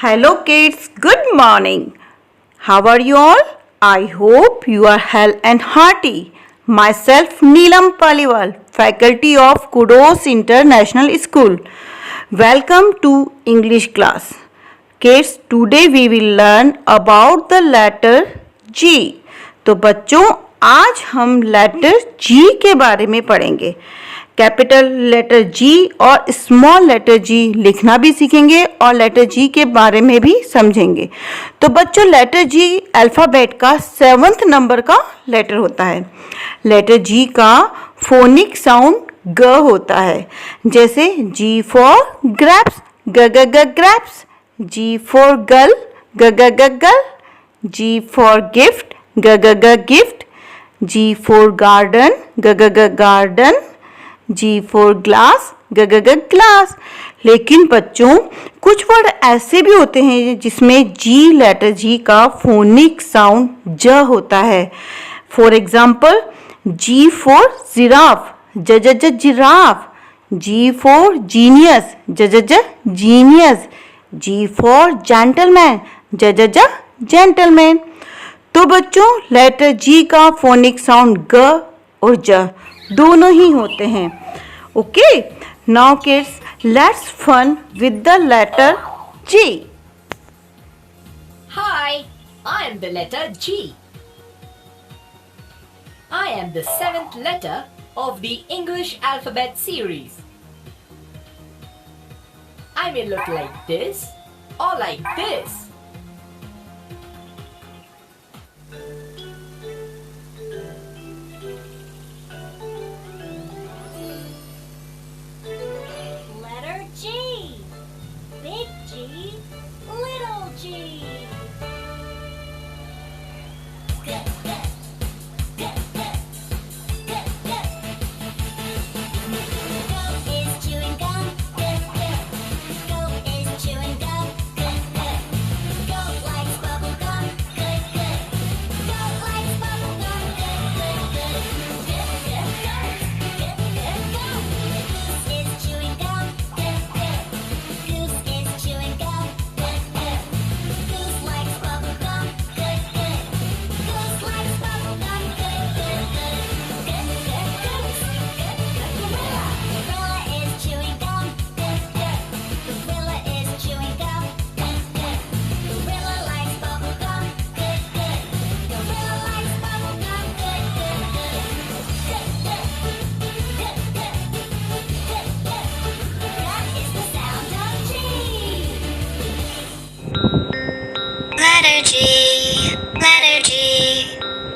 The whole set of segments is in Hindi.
Hello kids, good morning. How are you all? I hope you are healthy and hearty. Myself Neelam Paliwal, faculty of Kudos International School. Welcome to English class. Kids, today we will learn about the letter G. तो बच्चों आज हम लेटर G के बारे में पढ़ेंगे. कैपिटल लेटर जी और स्मॉल लेटर जी लिखना भी सीखेंगे और लेटर जी के बारे में भी समझेंगे. तो बच्चों लेटर जी अल्फ़ाबेट का 7th नंबर का लेटर होता है. लेटर जी का फोनिक साउंड ग होता है. जैसे जी फॉर ग्रैप्स ग ग ग ग्रैप्स, जी फॉर गर्ल ग ग ग गर्ल, जी फॉर गिफ्ट ग ग ग गिफ्ट, जी फॉर गार्डन ग ग ग गार्डन, जी फॉर ग्लास ग ग ग ग्लास. लेकिन बच्चों कुछ वर्ड ऐसे भी होते हैं जिसमें जी लेटर जी का फोनिक साउंड ज होता है. For example G for giraffe ज ज ज जिराफ, जी फॉर जीनियस ज ज ज जीनियस, जी फॉर जेंटलमैन ज ज ज जेंटलमैन. तो बच्चों लेटर जी का फोनिक साउंड ग और ज दोनों ही होते हैं. Okay, now kids let's fun with the letter G. Hi, I am the letter G. I am the 7th letter of the English alphabet series. I may look like this or like this. Letter G. Big G, little g. Go is chewing gum. Go is chewing gum. Go likes bubble gum. Go likes bubble gum. Goose is chewing gum. Goose is chewing gum. Goose likes bubble gum. Goose likes bubble gum. Gorilla is chewing gum. Gorilla is chewing gum. Gorilla likes bubble gum. Gorilla likes bubble gum. That is the sound of G. Letter G, letter G.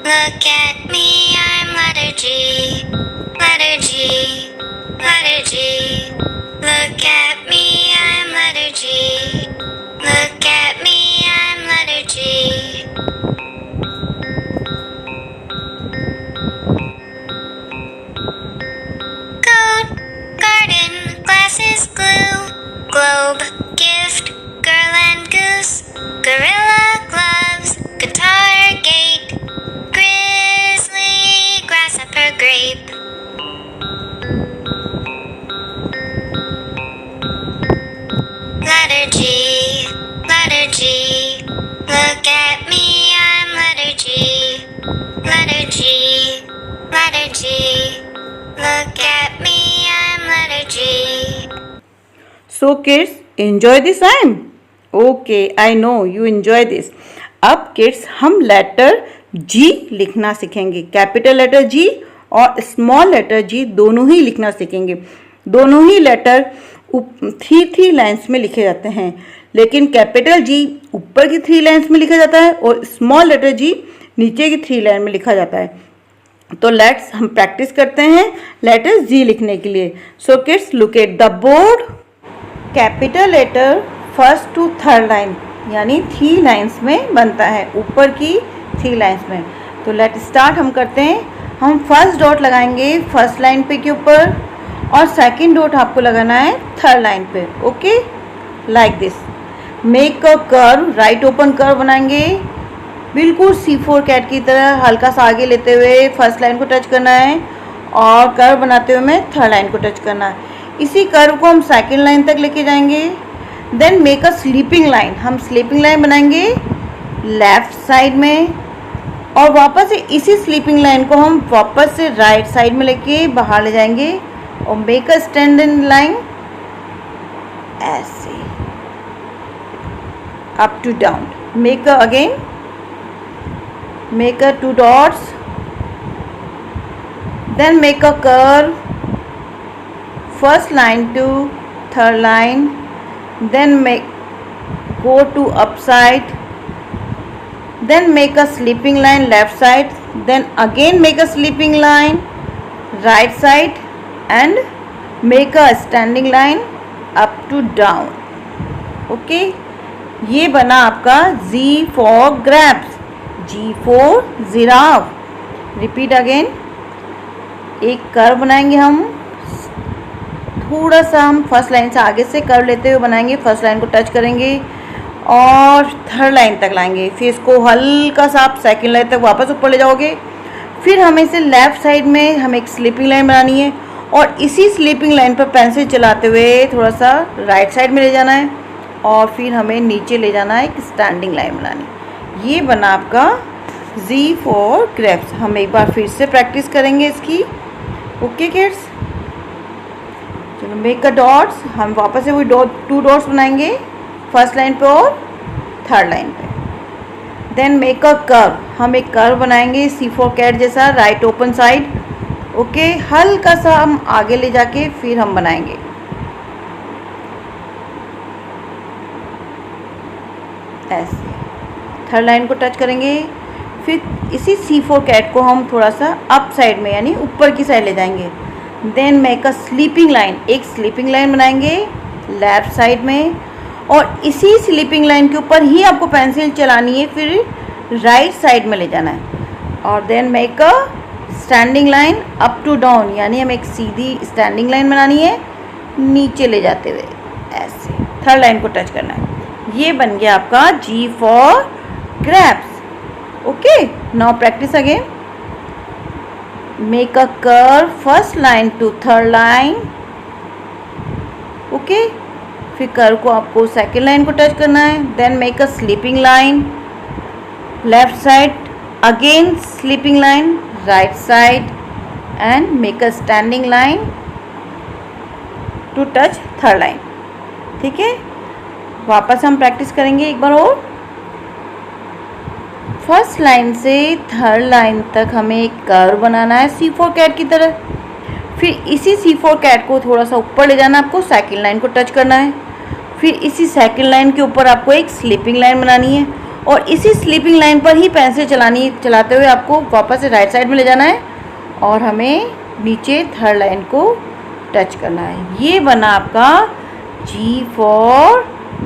Look at me, I'm letter G. Letter G, letter G. Look at me, I'm letter G. Look at me, I'm letter G. Goat, garden, glasses, glue, globe, gift, girl and goose, gorilla, gloves, guitar, gate, grizzly, grasshopper, grape. Letter G, letter G. Look at me, I'm letter G. Letter G, letter G. Look at me, I'm letter G. So kids, enjoy this rhyme. Okay, I know you enjoy this. अब किड्स हम लेटर जी लिखना सीखेंगे. कैपिटल लेटर जी और स्मॉल लेटर जी दोनों ही लिखना सीखेंगे. दोनों ही लेटर 3 लाइन्स में लिखे जाते हैं, लेकिन कैपिटल जी ऊपर की 3 लाइन्स में लिखा जाता है और स्मॉल लेटर जी नीचे की 3 लाइन में लिखा जाता है. तो लेट्स हम प्रैक्टिस करते हैं लेटर जी लिखने के लिए. So kids look at the board. Capital letter first to third line यानी 3 लाइन्स में बनता है, ऊपर की 3 लाइन्स में. तो लेट स्टार्ट हम करते हैं. हम फर्स्ट डॉट लगाएंगे फर्स्ट लाइन पे के ऊपर और सेकंड डॉट आपको लगाना है थर्ड लाइन पे. Okay, like this. Make a curve, right open curve बनाएंगे बिल्कुल C4 कैट की तरह. हल्का सा आगे लेते हुए फर्स्ट लाइन को टच करना है और कर्व बनाते हुए हमें थर्ड लाइन को टच करना है. इसी कर्व को हम सेकंड लाइन तक लेके जाएंगे. Then make a sleeping line, हम स्लीपिंग लाइन बनाएंगे लेफ्ट साइड में, और वापस से इसी स्लीपिंग लाइन को हम वापस से राइट साइड में लेके बाहर ले जाएंगे और मेक अ स्टैंडिंग लाइन ऐसे up to down, make again make a 2 dots, then make a curve first line to third line, then go to upside, then make a sleeping line left side, then again make a sleeping line right side and make a standing line up to down. okay, ये बना आपका Z for grapes, G for giraffe. Repeat again, एक कर्व बनाएंगे हम, थोड़ा सा हम फर्स्ट लाइन से आगे से कर्व लेते हुए बनाएंगे, फर्स्ट लाइन को टच करेंगे और थर्ड लाइन तक लाएंगे, फिर इसको हल्का सा आप सेकंड लाइन तक वापस ऊपर ले जाओगे, फिर हमें इसे लेफ़्ट साइड में हमें एक स्लीपिंग लाइन बनानी है और इसी स्लीपिंग लाइन पर पेंसिल चलाते हुए थोड़ा सा राइट साइड में ले जाना है और फिर हमें नीचे ले जाना है, एक स्टैंडिंग लाइन बनानी। ये बना आपका Z for grapes। हम एक बार फिर से प्रैक्टिस करेंगे इसकी। ओके किड्स, चलो मेक अ डॉट्स, हम वापस से वही 2 डॉट्स बनाएंगे फर्स्ट लाइन पे और थर्ड लाइन पे। देन मेक अ कर्व, हम एक कर्व बनाएंगे C for cat जैसा, राइट ओपन साइड। ओके, हल्का सा हम आगे ले जाके फिर हम बनाएंगे। ऐसे थर्ड लाइन को टच करेंगे, फिर इसी C for cat को हम थोड़ा सा अप साइड में यानी ऊपर की साइड ले जाएंगे। Then make a sleeping line, एक स्लीपिंग लाइन बनाएंगे लेफ्ट साइड में और इसी स्लीपिंग लाइन के ऊपर ही आपको पेंसिल चलानी है, फिर राइट साइड में ले जाना है। और then make a standing line up to down, यानी हमें एक सीधी स्टैंडिंग लाइन बनानी है नीचे ले जाते हुए, ऐसे थर्ड लाइन को टच करना है। ये बन गया आपका G for grapes। Okay, now practice again. Make a curve first line to third line. Okay, फिर कर्व को आपको सेकेंड लाइन को टच करना है। Then make a sleeping line left side, again sleeping line right side and make a standing line to touch third line. ठीक है, वापस हम प्रैक्टिस करेंगे एक बार और। फर्स्ट लाइन से थर्ड लाइन तक हमें एक कर्व बनाना है C for cat की तरह, फिर इसी C for cat को थोड़ा सा ऊपर ले जाना, आपको सेकंड लाइन को टच करना है, फिर इसी सेकंड लाइन के ऊपर आपको एक स्लीपिंग लाइन बनानी है और इसी स्लीपिंग लाइन पर ही पेंसिल चलाते हुए आपको वापस से राइट साइड में ले जाना है और हमें नीचे थर्ड लाइन को टच करना है। ये बना आपका G for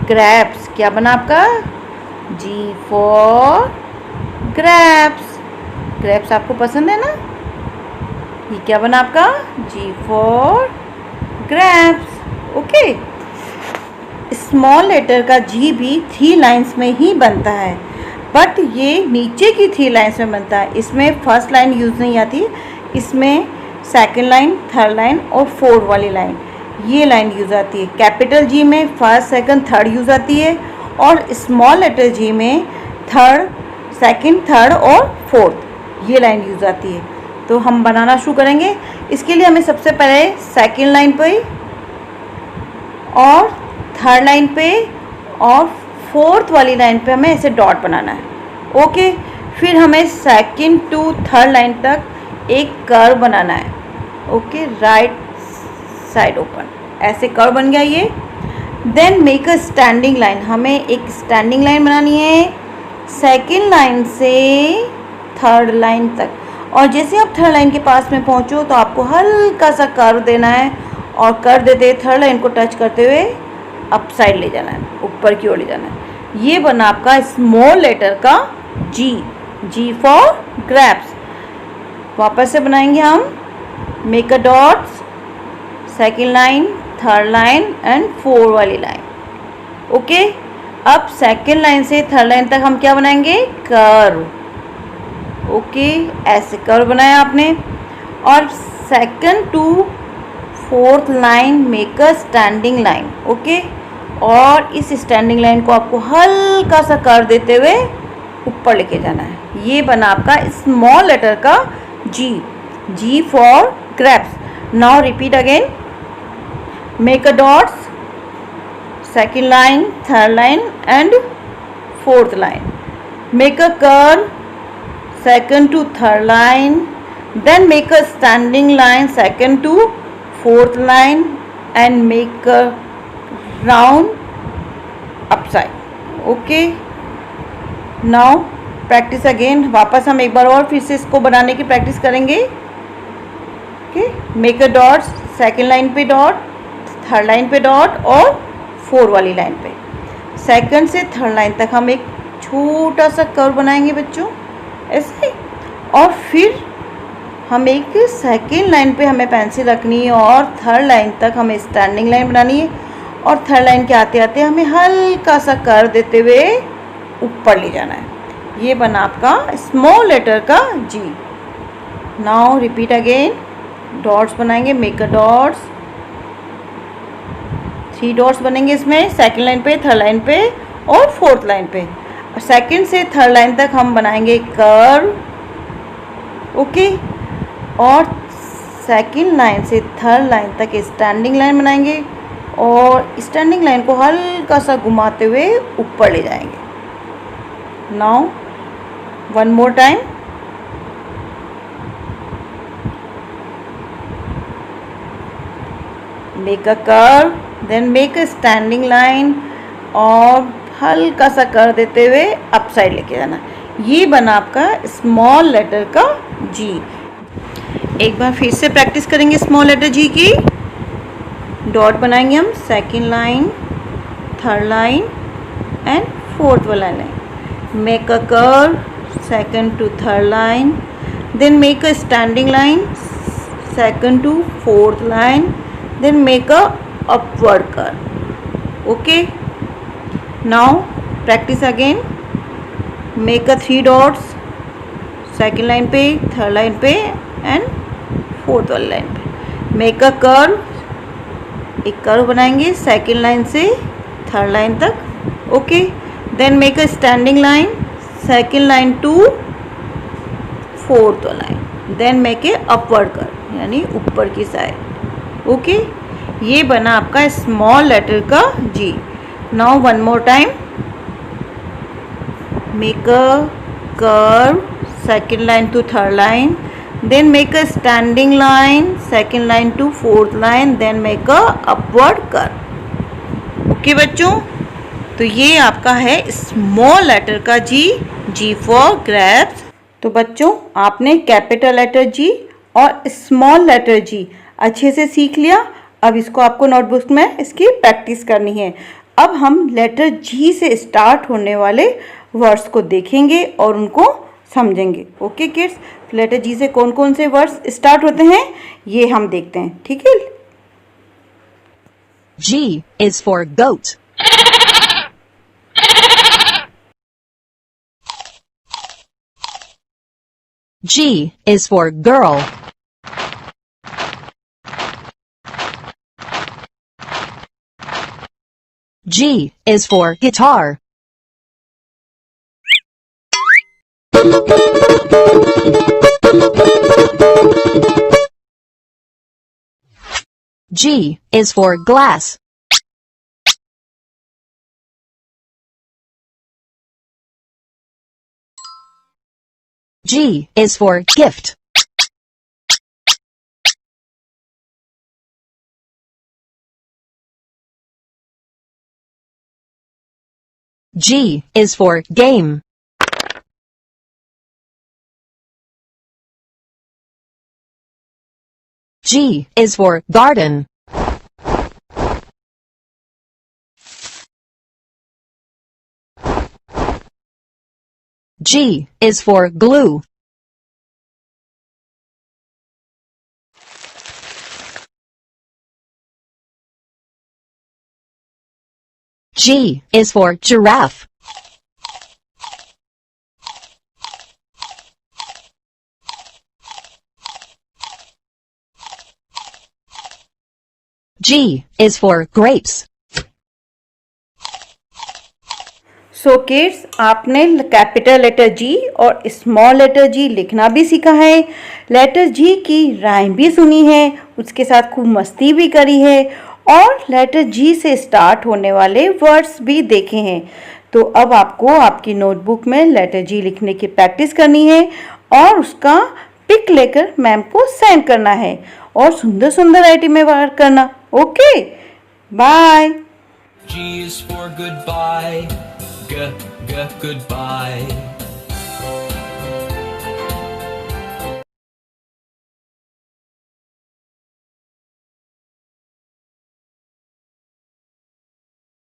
grapes। क्या बना आपका? G for grapes। ग्रेप्स आपको पसंद है ना? ये क्या बना आपका? G for grapes। Okay, small letter का G भी 3 लाइन्स में ही बनता है, बट ये नीचे की 3 लाइन्स में बनता है। इसमें फर्स्ट लाइन यूज़ नहीं आती, इसमें सेकंड लाइन, थर्ड लाइन और फोर्थ वाली लाइन, ये लाइन यूज़ आती है। कैपिटल G में फर्स्ट, सेकंड, थर्ड यूज़ आती है और स्मॉल लेटर G में थर्ड, सेकंड, थर्ड और फोर्थ, ये लाइन यूज़ आती है। तो हम बनाना शुरू करेंगे। इसके लिए हमें सबसे पहले सेकंड लाइन पे और थर्ड लाइन पे और फोर्थ वाली लाइन पे हमें ऐसे डॉट बनाना है। ओके, फिर हमें सेकंड टू थर्ड लाइन तक एक कर्व बनाना है। ओके, राइट साइड ओपन, ऐसे कर्व बन गया ये। Then make a standing line, हमें एक स्टैंडिंग लाइन बनानी है सेकंड लाइन से थर्ड लाइन तक, और जैसे आप थर्ड लाइन के पास में पहुंचो तो आपको हल्का सा कर्व देना है और कर देते थर्ड लाइन को टच करते हुए अप साइड ले जाना है, ऊपर की ओर ले जाना है। ये बना आपका स्मॉल लेटर का G फॉर ग्रैप्स। वापस से बनाएंगे हम। Make a dots, second line, third line and four वाली लाइन। ओके, अब सेकेंड लाइन से थर्ड लाइन तक हम क्या बनाएंगे? कर्व। ओके, ऐसे कर्व बनाया आपने। और second to fourth line make a standing line. Okay, और इस स्टैंडिंग लाइन को आपको हल्का सा कर देते हुए ऊपर लेके जाना है। ये बना आपका स्मॉल लेटर का G. G for grapes. Now repeat again. Make a dots, second line, third line and fourth line. Make a curve, second to third line, then make a standing line, second to fourth line and make a round upside. Okay. Now practice again. वापस हम एक बार और फिर से इसको बनाने की प्रैक्टिस करेंगे। Okay. Make a dots, second line पे डॉट, थर्ड लाइन पे डॉट और 4 वाली लाइन पे। सेकंड से थर्ड लाइन तक हम एक छोटा सा कर्व बनाएंगे बच्चों, ऐसे। और फिर हम एक सेकंड लाइन पे हमें पेंसिल रखनी है और थर्ड लाइन तक हमें स्टैंडिंग लाइन बनानी है और थर्ड लाइन के आते आते हमें हल्का सा कर देते हुए ऊपर ले जाना है। ये बना आपका स्मॉल लेटर का G. Now repeat again. Dots बनाएंगे, मेक अ डॉट्स, 3 डॉट्स बनेंगे इसमें, सेकंड लाइन पे, थर्ड लाइन पे और फोर्थ लाइन पे। और सेकंड से थर्ड लाइन तक हम बनाएंगे कर्व। ओके। और सेकंड लाइन से थर्ड लाइन तक स्टैंडिंग लाइन बनाएंगे और स्टैंडिंग लाइन को हल्का सा घुमाते हुए ऊपर ले जाएंगे। Now one more time. Make a curve, then make a standing line और हल्का सा कर देते हुए अप साइड लेके जाना। ये बना आपका स्मॉल लेटर का जी। एक बार फिर से प्रैक्टिस करेंगे स्मॉल लेटर जी की। डॉट बनाएंगे हम, second line, third line and fourth वाला line. Make a curve, second to third line, then make a standing line, second to fourth line, then make a upward curve. Okay. Now practice again. Make a 3 dots, second line पे, third line पे and fourth वाली line पे। Make a curve, एक कर्व बनाएंगे सेकंड लाइन से थर्ड लाइन तक। Okay. Then make a standing line, second line to fourth line, then make a upward curve यानी ऊपर की साइड। ओके। ये बना आपका स्मॉल लेटर का G. Now one more time. Make a curve, second line to third line, then make a standing line, second line to fourth line, then make a upward curve. Okay बच्चों, तो ये आपका है स्मॉल लेटर का जी। G for grapes. तो बच्चों आपने कैपिटल लेटर जी और स्मॉल लेटर जी अच्छे से सीख लिया। अब इसको आपको नोटबुक में इसकी प्रैक्टिस करनी है। अब हम लेटर जी से स्टार्ट होने वाले वर्ड्स को देखेंगे और उनको समझेंगे। ओके किड्स, लेटर जी से कौन कौन से वर्ड्स स्टार्ट होते हैं ये हम देखते हैं, ठीक है। G is for goat. G is for girl. G is for guitar. G is for glass. G is for gift. G is for game. G is for garden. G is for glue. G is for giraffe. G is for grapes. So kids, आपने कैपिटल लेटर जी और स्मॉल लेटर जी लिखना भी सीखा है, लेटर जी की राइम भी सुनी है, उसके साथ खूब मस्ती भी करी है और लेटर जी से स्टार्ट होने वाले वर्ड्स भी देखे हैं। तो अब आपको आपकी नोटबुक में लेटर जी लिखने की प्रैक्टिस करनी है और उसका पिक लेकर मैम को सेंड करना है और सुंदर सुंदर राइटिंग में वर्क करना। Okay, bye. G is for goodbye. Goodbye.